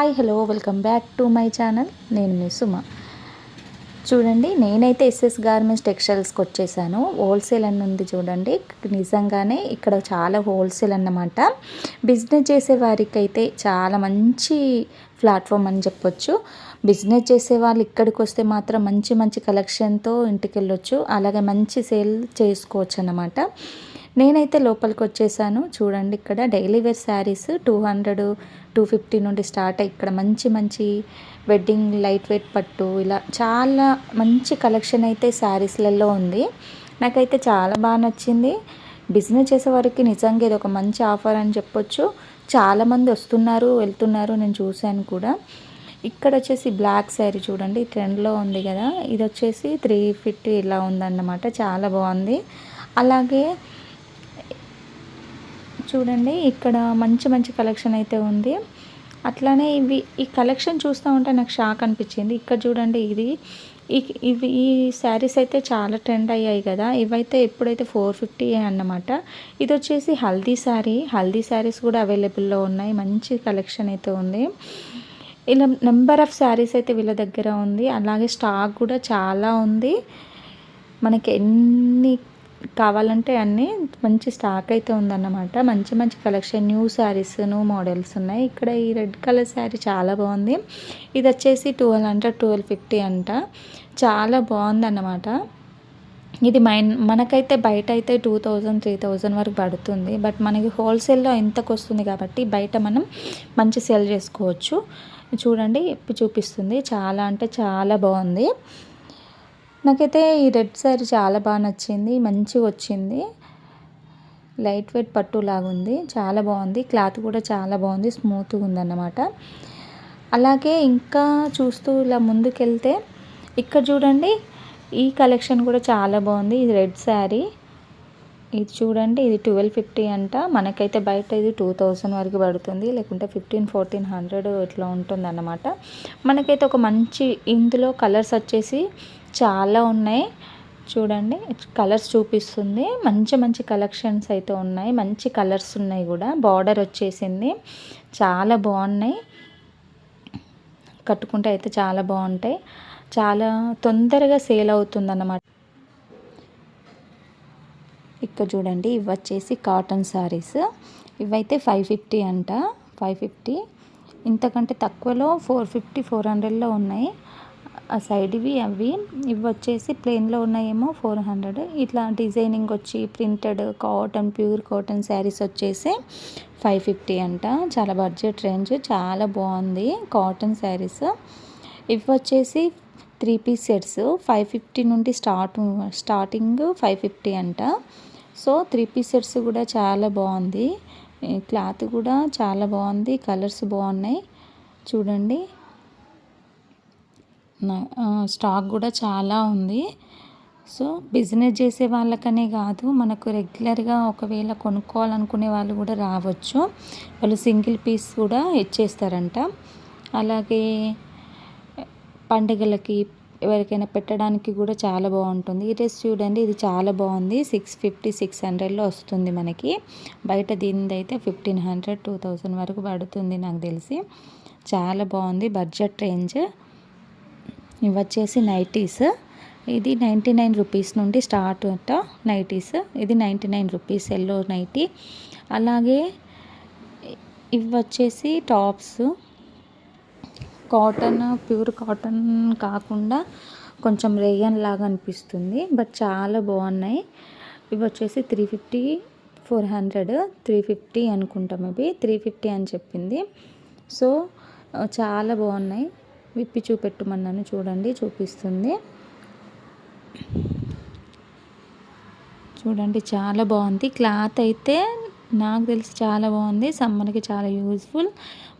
Hi hello welcome back to my channel. నేను మీ సుమ. చూడండి, నేనైతే ఎస్ఎస్ గార్మెంట్స్ టెక్స్టైల్స్కి వచ్చేసాను. హోల్సేల్ అని ఉంది చూడండి. నిజంగానే ఇక్కడ చాలా హోల్సేల్ అన్నమాట. బిజినెస్ చేసే వారికి అయితే చాలా మంచి ప్లాట్ఫామ్ అని చెప్పొచ్చు. బిజినెస్ చేసే వాళ్ళు ఇక్కడికి వస్తే మాత్రం మంచి మంచి కలెక్షన్తో ఇంటికి వెళ్ళొచ్చు, అలాగే మంచి సేల్ చేసుకోవచ్చు అన్నమాట. నేనైతే లోపలికి వచ్చేసాను. చూడండి, ఇక్కడ డైలీ వేర్ శారీస్ 200-250 నుండి స్టార్ట్ అయ్యి ఇక్కడ మంచి మంచి వెడ్డింగ్ లైట్ వెయిట్ పట్టు ఇలా చాలా మంచి కలెక్షన్ అయితే శారీస్లలో ఉంది. నాకైతే చాలా బాగా నచ్చింది. బిజినెస్ చేసేవారికి నిజంగా ఇది ఒక మంచి ఆఫర్ అని చెప్పొచ్చు. చాలామంది వస్తున్నారు వెళ్తున్నారు, నేను చూశాను కూడా. ఇక్కడ వచ్చేసి బ్లాక్ శారీ చూడండి, ట్రెండ్లో ఉంది కదా. ఇది వచ్చేసి 350 ఇలా ఉందన్నమాట. చాలా బాగుంది. అలాగే చూడండి, ఇక్కడ మంచి మంచి కలెక్షన్ అయితే ఉంది. అట్లానే ఈ కలెక్షన్ చూస్తూ ఉంటే నాకు షాక్ అనిపించింది. ఇక్కడ చూడండి, ఈ శారీస్ అయితే చాలా ట్రెండ్ అయ్యాయి కదా. ఇవైతే ఎప్పుడైతే 450 అన్నమాట. ఇది వచ్చేసి హల్దీ శారీస్ కూడా అవైలబుల్లో ఉన్నాయి. మంచి కలెక్షన్ అయితే ఉంది. ఇలా నెంబర్ ఆఫ్ శారీస్ అయితే వీళ్ళ దగ్గర ఉంది. అలాగే స్టాక్ కూడా చాలా ఉంది. మనకి ఎన్ని కావాలంటే అన్నీ మంచి స్టాక్ అయితే ఉందన్నమాట. మంచి మంచి collection, new saris, new models ఉన్నాయి. ఇక్కడ ఈ రెడ్ కలర్ శారీ చాలా బాగుంది. ఇది వచ్చేసి 1250 అంట. చాలా బాగుంది అన్నమాట. ఇది మనకైతే బయట అయితే 2000-3000 వరకు పడుతుంది. బట్ మనకి హోల్సేల్లో ఇంతకు వస్తుంది కాబట్టి బయట మనం మంచి సేల్ చేసుకోవచ్చు. చూడండి, ఇప్పి చూపిస్తుంది. చాలా అంటే చాలా బాగుంది. నాకైతే ఈ రెడ్ శారీ చాలా బాగా నచ్చింది. మంచిగా వచ్చింది. లైట్ వెయిట్ పట్టు లాగా ఉంది. చాలా బాగుంది. క్లాత్ కూడా చాలా బాగుంది, స్మూత్గా ఉందన్నమాట. అలాగే ఇంకా చూస్తూ ఇలా ముందుకెళ్తే ఇక్కడ చూడండి, ఈ కలెక్షన్ కూడా చాలా బాగుంది. ఇది రెడ్ శారీ. ఇది చూడండి, ఇది 1250 అంట. మనకైతే బయట ఇది 2000 వరకు పడుతుంది, లేకుంటే 1500-1400 ఇట్లా ఉంటుంది అన్నమాట. మనకైతే ఒక మంచి ఇందులో కలర్స్ వచ్చేసి చాలా ఉన్నాయి. చూడండి, కలర్స్ చూపిస్తుంది. మంచి మంచి కలెక్షన్స్ అయితే ఉన్నాయి. మంచి కలర్స్ ఉన్నాయి కూడా. బార్డర్ వచ్చేసింది. చాలా బాగున్నాయి. కట్టుకుంటే అయితే చాలా బాగుంటాయి. చాలా తొందరగా సేల్ అవుతుంది అన్నమాట. ఇక్కడ చూడండి, ఇవి వచ్చేసి కాటన్ శారీస్. ఇవైతే 550 అంట. 550. ఇంతకంటే తక్కువలో 450-400లో ఉన్నాయి. ఆ సైడ్ ఇవి వచ్చేసి ప్లెయిన్లో ఉన్నాయేమో 400. ఇట్లా డిజైనింగ్ వచ్చి printed cotton, pure cotton saris వచ్చేసి 550 అంట. చాలా బడ్జెట్ రేంజ్, చాలా బాగుంది కాటన్ శారీస్. ఇవి వచ్చేసి 3 పీస్ సెట్స్ 550 నుండి స్టార్టింగ్ 550 అంట. సో 3 పీస్ సెట్స్ కూడా చాలా బాగుంది. క్లాత్ కూడా చాలా బాగుంది. కలర్స్ బాగున్నాయి. చూడండి, స్టాక్ కూడా చాలా ఉంది. సో బిజినెస్ చేసే వాళ్ళకనే కాదు, మనకు రెగ్యులర్గా ఒకవేళ కొనుక్కోవాలనుకునే వాళ్ళు కూడా రావచ్చు. వాళ్ళు సింగిల్ పీస్ కూడా ఇచ్చేస్తారంట. అలాగే పండుగలకి ఎవరికైనా పెట్టడానికి కూడా చాలా బాగుంటుంది. ఈ డ్రెస్ చూడండి, ఇది చాలా బాగుంది. 650-600లో వస్తుంది మనకి. బయట దీనిది అయితే 1500-2000 వరకు పడుతుంది నాకు తెలిసి. చాలా బాగుంది, బడ్జెట్ రేంజ్. ఇవి వచ్చేసి నైటీస్. ఇది 99 రూపీస్ నుండి స్టార్ట్ అంట నైటీస్. ఇది 99 రూపీస్ ఎల్లో నైటీ. అలాగే ఇవి వచ్చేసి టాప్స్. కాటన్, ప్యూర్ కాటన్ కాకుండా కొంచెం రేయన్ లాగా అనిపిస్తుంది, బట్ చాలా బాగున్నాయి. ఇవి వచ్చేసి 350-400, 350 అనుకుంటా, మేబీ 350 అని చెప్పింది. సో చాలా బాగున్నాయి. విప్పి చూపెట్టమన్నాను, చూడండి చూపిస్తుంది. చూడండి, చాలా బాగుంది. క్లాత్ అయితే నాకు తెలిసి చాలా బాగుంది. సమ్మర్కి చాలా యూజ్ఫుల్.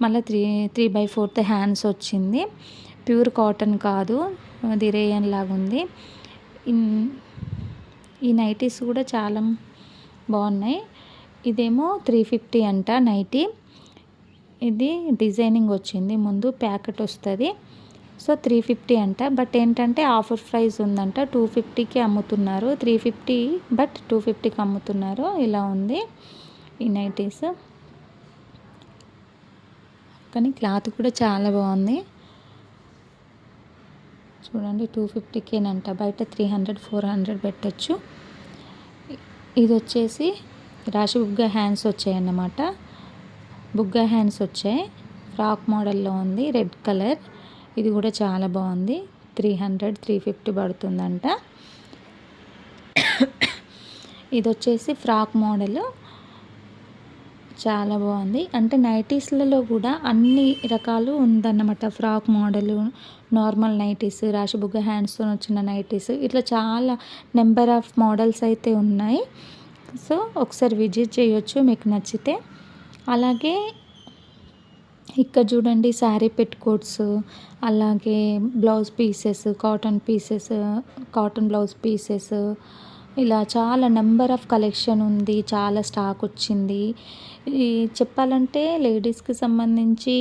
మళ్ళీ 3/4 హ్యాండ్స్ వచ్చింది. ప్యూర్ కాటన్ కాదు, అది రేయన్ లాగా ఉంది. ఈ నైటీస్ కూడా చాలా బాగున్నాయి. ఇదేమో 350 అంట నైటీ. ఇది డిజైనింగ్ వచ్చింది, ముందు ప్యాకెట్ వస్తుంది. సో 350 అంట. బట్ ఏంటంటే ఆఫర్ ప్రైస్ ఉందంట. 250కి అమ్ముతున్నారు. 350 బట్ 250కి అమ్ముతున్నారు. ఇలా ఉంది ఈ నైటీస్. కానీ క్లాత్ కూడా చాలా బాగుంది. చూడండి 250కేనంట, బయట 300-400 పెట్టచ్చు. ఇది వచ్చేసి రాశి బుగ్గ హ్యాండ్స్ వచ్చాయన్నమాట. బుగ్గ హ్యాండ్స్ వచ్చాయి, ఫ్రాక్ మోడల్లో ఉంది, రెడ్ కలర్. ఇది కూడా చాలా బాగుంది. 300-350 పడుతుందంట. ఇది వచ్చేసి ఫ్రాక్ మోడల్, చాలా బాగుంది. అంటే నైటీస్లలో కూడా అన్ని రకాలు ఉందన్నమాట. ఫ్రాక్ మోడల్, నార్మల్ నైటీస్, రాశిబుగ్గ హ్యాండ్స్తో వచ్చిన నైటీస్, ఇట్లా చాలా నెంబర్ ఆఫ్ మోడల్స్ అయితే ఉన్నాయి. సో ఒకసారి విజిట్ చేయొచ్చు మీకు నచ్చితే. అలాగే ఇక్కడ చూడండి శారీ పెట్టుకోట్స్, అలాగే blouse pieces, cotton blouse pieces, ఇలా చాలా నెంబర్ ఆఫ్ కలెక్షన్ ఉంది. చాలా స్టాక్ వచ్చింది. ఈ చెప్పాలంటే లేడీస్కి సంబంధించి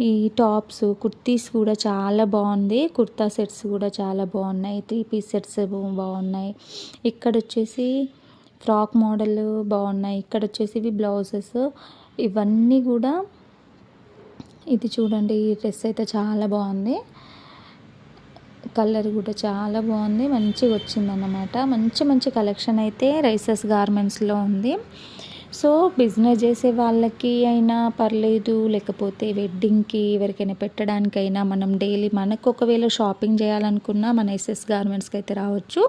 ఈ టాప్స్, కుర్తీస్ కూడా చాలా బాగుంది. కుర్తా సెట్స్ కూడా చాలా బాగున్నాయి. 3 పీస్ సెట్స్ బాగున్నాయి. ఇక్కడ వచ్చేసి ఫ్రాక్ మోడల్ బాగున్నాయి. ఇక్కడ వచ్చేసి ఇవి బ్లౌజెస్, ఇవన్నీ కూడా. ఇది చూడండి, ఈ డ్రెస్ అయితే చాలా బాగుంది. కలర్ కూడా చాలా బాగుంది, మంచిగా వచ్చిందన్నమాట. మంచి మంచి కలెక్షన్ అయితే రైసెస్ గార్మెంట్స్లో ఉంది. సో బిజినెస్ చేసే వాళ్ళకి అయినా పర్లేదు, లేకపోతే వెడ్డింగ్కి ఎవరికైనా పెట్టడానికైనా, మనం డైలీ మనకు ఒకవేళ షాపింగ్ చేయాలనుకున్నా మన ఎస్ఎస్ గార్మెంట్స్కి అయితే రావచ్చు.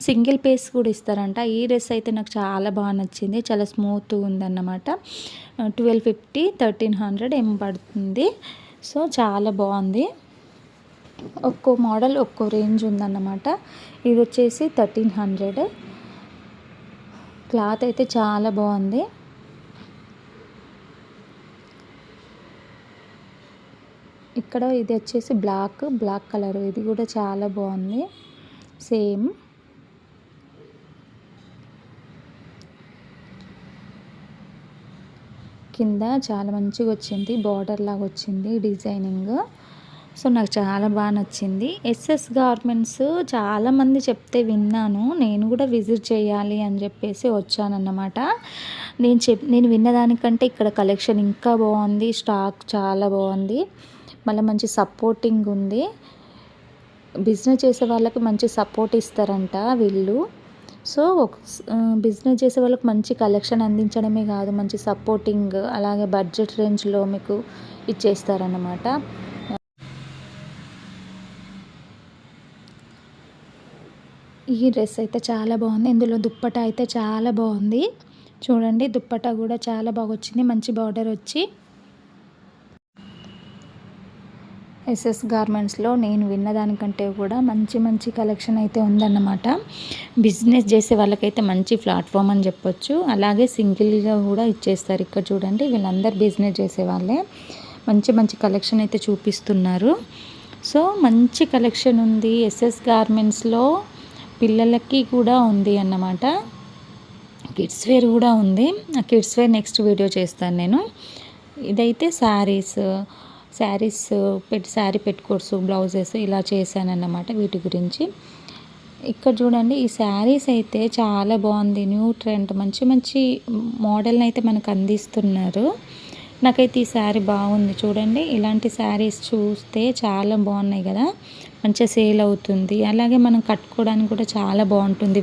సింగిల్ పీస్ కూడా ఇస్తారంట. ఈ డ్రెస్ అయితే నాకు చాలా బాగా నచ్చింది, చాలా స్మూత్ ఉందన్నమాట. 1250-1300 ఏం పడుతుంది. సో చాలా బాగుంది. ఒక్కో మోడల్ ఒక్కో రేంజ్ ఉందన్నమాట. ఇది వచ్చేసి 1300. క్లాత్ అయితే చాలా బాగుంది. ఇక్కడ ఇది వచ్చేసి బ్లాక్ కలర్, ఇది కూడా చాలా బాగుంది. సేమ్ కింద చాలా మంచిగా వచ్చింది, బార్డర్ లాగా వచ్చింది డిజైనింగ్. సో నాకు చాలా బాగా నచ్చింది. ఎస్ఎస్ గార్మెంట్స్ చాలామంది చెప్తే విన్నాను, నేను కూడా విజిట్ చేయాలి అని చెప్పేసి వచ్చానన్నమాట. నేను విన్నదానికంటే ఇక్కడ కలెక్షన్ ఇంకా బాగుంది, స్టాక్ చాలా బాగుంది, మళ్ళీ మంచి సపోర్టింగ్ ఉంది. బిజినెస్ చేసే వాళ్ళకి మంచి సపోర్ట్ ఇస్తారంట వీళ్ళు. సో బిజినెస్ చేసే వాళ్ళకి మంచి కలెక్షన్ అందించడమే కాదు, మంచి సపోర్టింగ్, అలాగే బడ్జెట్ రేంజ్లో మీకు ఇచ్చేస్తారన్నమాట. ఈ డ్రెస్ అయితే చాలా బాగుంది. ఇందులో దుప్పటా అయితే చాలా బాగుంది. చూడండి, దుప్పటా కూడా చాలా బాగా వచ్చింది, మంచి బార్డర్ వచ్చి. ఎస్ఎస్ గార్మెంట్స్లో నేను విన్నదానికంటే కూడా మంచి మంచి కలెక్షన్ అయితే ఉందన్నమాట. బిజినెస్ చేసే వాళ్ళకైతే మంచి ప్లాట్ఫామ్ అని చెప్పొచ్చు. అలాగే సింగిల్గా కూడా ఇచ్చేస్తారు. ఇక్కడ చూడండి, వీళ్ళందరూ బిజినెస్ చేసే వాళ్ళే. మంచి మంచి కలెక్షన్ అయితే చూపిస్తున్నారు. సో మంచి కలెక్షన్ ఉంది ఎస్ఎస్ గార్మెంట్స్లో. పిల్లలకి కూడా ఉంది అన్నమాట. కిడ్స్ వేర్ కూడా ఉంది. ఆ కిడ్స్ వేర్ నెక్స్ట్ వీడియో చేస్తాను నేను. ఇదైతే శారీ పెట్టుకోట్స్, బ్లౌజెస్ ఇలా చేశానన్నమాట వీటి గురించి. ఇక్కడ చూడండి, ఈ శారీస్ అయితే చాలా బాగుంది. న్యూ ట్రెండ్, మంచి మంచి మోడల్ని అయితే మనకు అందిస్తున్నారు. నాకైతే ఈ శారీ బాగుంది. చూడండి, ఇలాంటి శారీస్ చూస్తే చాలా బాగున్నాయి కదా, మంచిగా సేల్ అవుతుంది. అలాగే మనం కట్టుకోవడానికి కూడా చాలా బాగుంటుంది.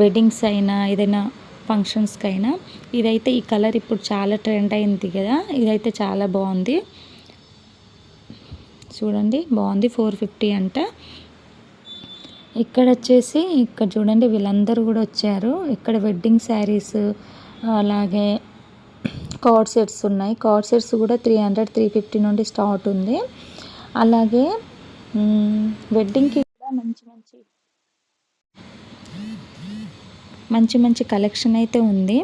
వెడ్డింగ్స్ అయినా ఏదైనా ఫంక్షన్స్కి అయినా. ఇదైతే ఈ కలర్ ఇప్పుడు చాలా ట్రెండ్ అయింది కదా, ఇదైతే చాలా బాగుంది. చూడండి, బాగుంది. 450 అంట. ఇక్కడ చూడండి, వీళ్ళందరూ కూడా వచ్చారు. ఇక్కడ వెడ్డింగ్ శారీస్, అలాగే కార్డ్ సెట్స్ ఉన్నాయి. కార్డ్ సెట్స్ కూడా 300-350 నుండి స్టార్ట్ ఉంది. అలాగే వెడ్డింగ్కి కూడా మంచి మంచి కలెక్షన్ అయితే ఉంది.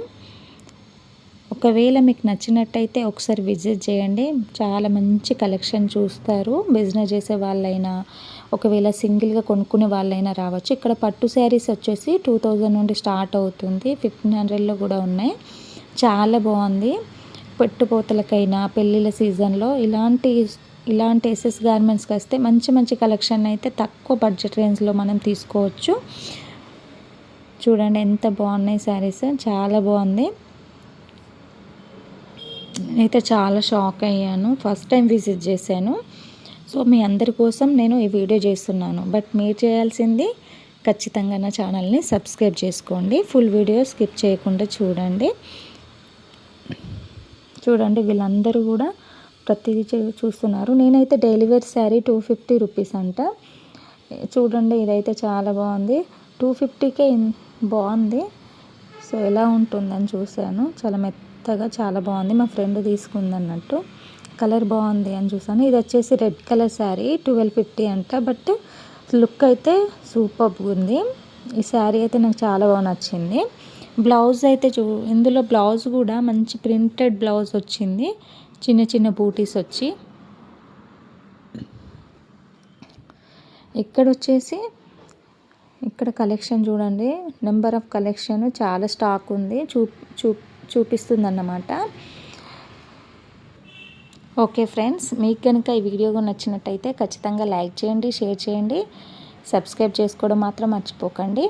ఒకవేళ మీకు నచ్చినట్టయితే ఒకసారి విజిట్ చేయండి. చాలా మంచి కలెక్షన్ చూస్తారు. బిజినెస్ చేసే వాళ్ళైనా, ఒకవేళ సింగిల్గా కొనుక్కునే వాళ్ళైనా రావచ్చు. ఇక్కడ పట్టు శారీస్ వచ్చేసి 2000 నుండి స్టార్ట్ అవుతుంది, 1500లో కూడా ఉన్నాయి. చాలా బాగుంది. పెట్టుపోతలకైనా, పెళ్ళిళ్ళ సీజన్లో ఇలాంటి ఎస్ఎస్ గార్మెంట్స్కి వస్తే మంచి మంచి కలెక్షన్ అయితే తక్కువ బడ్జెట్ రేంజ్లో మనం తీసుకోవచ్చు. చూడండి ఎంత బాగున్నాయి శారీస్, చాలా బాగుంది. నేనైతే చాలా షాక్ అయ్యాను. ఫస్ట్ టైం విజిట్ చేశాను. సో మీ అందరి కోసం నేను ఈ వీడియో చేస్తున్నాను. బట్ మీరు చేయాల్సింది ఖచ్చితంగా నా ఛానల్ని సబ్స్క్రైబ్ చేసుకోండి. ఫుల్ వీడియో స్కిప్ చేయకుండా చూడండి. వీళ్ళందరూ కూడా ప్రతిదీ చూస్తున్నారు. నేనైతే డైలీ వేర్ శారీ 250 రూపీస్ అంట. చూడండి ఇదైతే చాలా బాగుంది. 250కే బాగుంది. సో ఎలా ఉంటుందని చూశాను. చాలా మెత్తగా చాలా బాగుంది. మా ఫ్రెండ్ తీసుకుంది అన్నట్టు. కలర్ బాగుంది అని చూసాను. ఇది వచ్చేసి రెడ్ కలర్ శారీ 1250 అంట. బట్ లుక్ అయితే సూపర్గా ఉంది. ఈ శారీ అయితే నాకు చాలా బాగా నచ్చింది. బ్లౌజ్ అయితే ఇందులో బ్లౌజ్ కూడా మంచి ప్రింటెడ్ బ్లౌజ్ వచ్చింది. చిన్న చిన్న బూటీస్ వచ్చి ఇక్కడ కలెక్షన్ చూడండి. నెంబర్ ఆఫ్ కలెక్షన్ చాలా స్టాక్ ఉంది. చూపిస్తుంది అన్నమాట. ఓకే ఫ్రెండ్స్, మీకు కనుక ఈ వీడియో నచ్చినట్టయితే ఖచ్చితంగా లైక్ చేయండి, షేర్ చేయండి, సబ్స్క్రైబ్ చేసుకోవడం మాత్రం మర్చిపోకండి.